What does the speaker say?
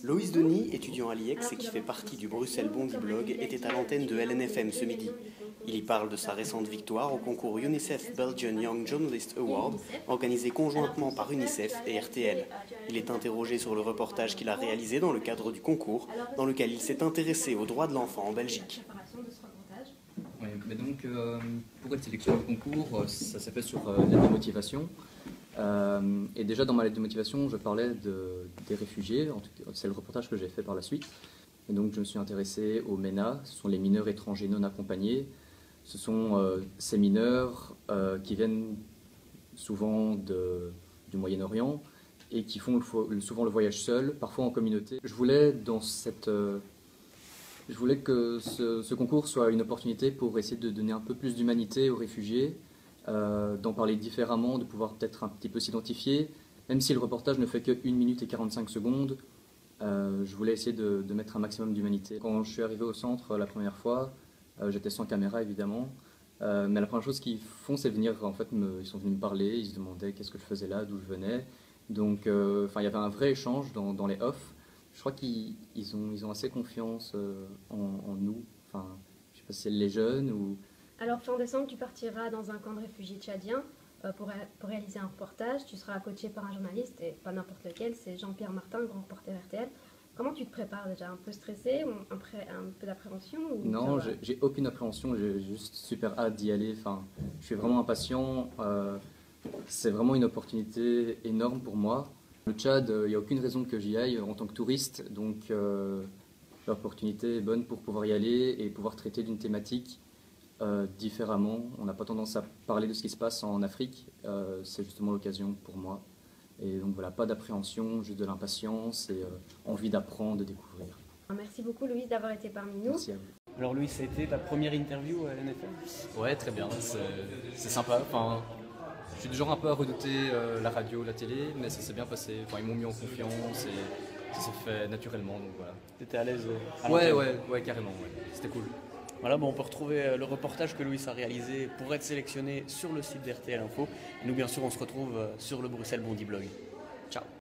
Loïs Denis, étudiant à l'IEX et qui fait partie du Bruxelles Bondi Blog, était à l'antenne de LNFM ce midi. Il y parle de sa récente victoire au concours UNICEF Belgian Young Journalist Award, organisé conjointement par UNICEF et RTL. Il est interrogé sur le reportage qu'il a réalisé dans le cadre du concours, dans lequel il s'est intéressé aux droits de l'enfant en Belgique. Oui, mais donc, pour être sélectionné au concours, ça s'est fait sur l'aide de motivation. Et déjà dans ma lettre de motivation, je parlais des réfugiés, c'est le reportage que j'ai fait par la suite. Et donc je me suis intéressé aux MENA, ce sont les mineurs étrangers non accompagnés. Ce sont ces mineurs qui viennent souvent du Moyen-Orient et qui font souvent le voyage seuls, parfois en communauté. Je voulais que ce concours soit une opportunité pour essayer de donner un peu plus d'humanité aux réfugiés, d'en parler différemment, de pouvoir peut-être un petit peu s'identifier. Même si le reportage ne fait que 1 minute et 45 secondes, je voulais essayer de mettre un maximum d'humanité. Quand je suis arrivé au centre la première fois, j'étais sans caméra évidemment, mais la première chose qu'ils font, c'est venir, en fait, ils sont venus me parler, ils se demandaient qu'est-ce que je faisais là, d'où je venais. Donc il y avait un vrai échange dans les offs. Je crois qu'ils ont assez confiance en nous. Enfin, je sais pas si c'est les jeunes ou... Alors fin décembre, tu partiras dans un camp de réfugiés tchadiens pour réaliser un reportage. Tu seras coaché par un journaliste, et pas n'importe lequel, c'est Jean-Pierre Martin, grand reporter RTL. Comment tu te prépares déjà? Un peu stressé, ou un peu d'appréhension? Non, j'ai aucune appréhension, j'ai juste super hâte d'y aller. Enfin, je suis vraiment impatient. C'est vraiment une opportunité énorme pour moi. Le Tchad, il n'y a aucune raison que j'y aille en tant que touriste, donc l'opportunité est bonne pour pouvoir y aller et pouvoir traiter d'une thématique différemment. On n'a pas tendance à parler de ce qui se passe en Afrique, c'est justement l'occasion pour moi. Et donc voilà, pas d'appréhension, juste de l'impatience et envie d'apprendre, de découvrir. Merci beaucoup Louise d'avoir été parmi nous. Merci à vous. Alors Louis, ça a été ta première interview à LNFM? Ouais, très bien, c'est sympa. Enfin, je suis du genre un peu à redouter la radio, la télé, mais ça s'est bien passé. Enfin, ils m'ont mis en confiance et ça s'est fait naturellement, donc voilà. T'étais à l'aise à Ouais, l'antenne? ouais, carrément, ouais. C'était cool. Voilà, bon, on peut retrouver le reportage que Louis a réalisé pour être sélectionné sur le site d'RTL Info. Et nous, bien sûr, on se retrouve sur le Bruxelles Bondi Blog. Ciao.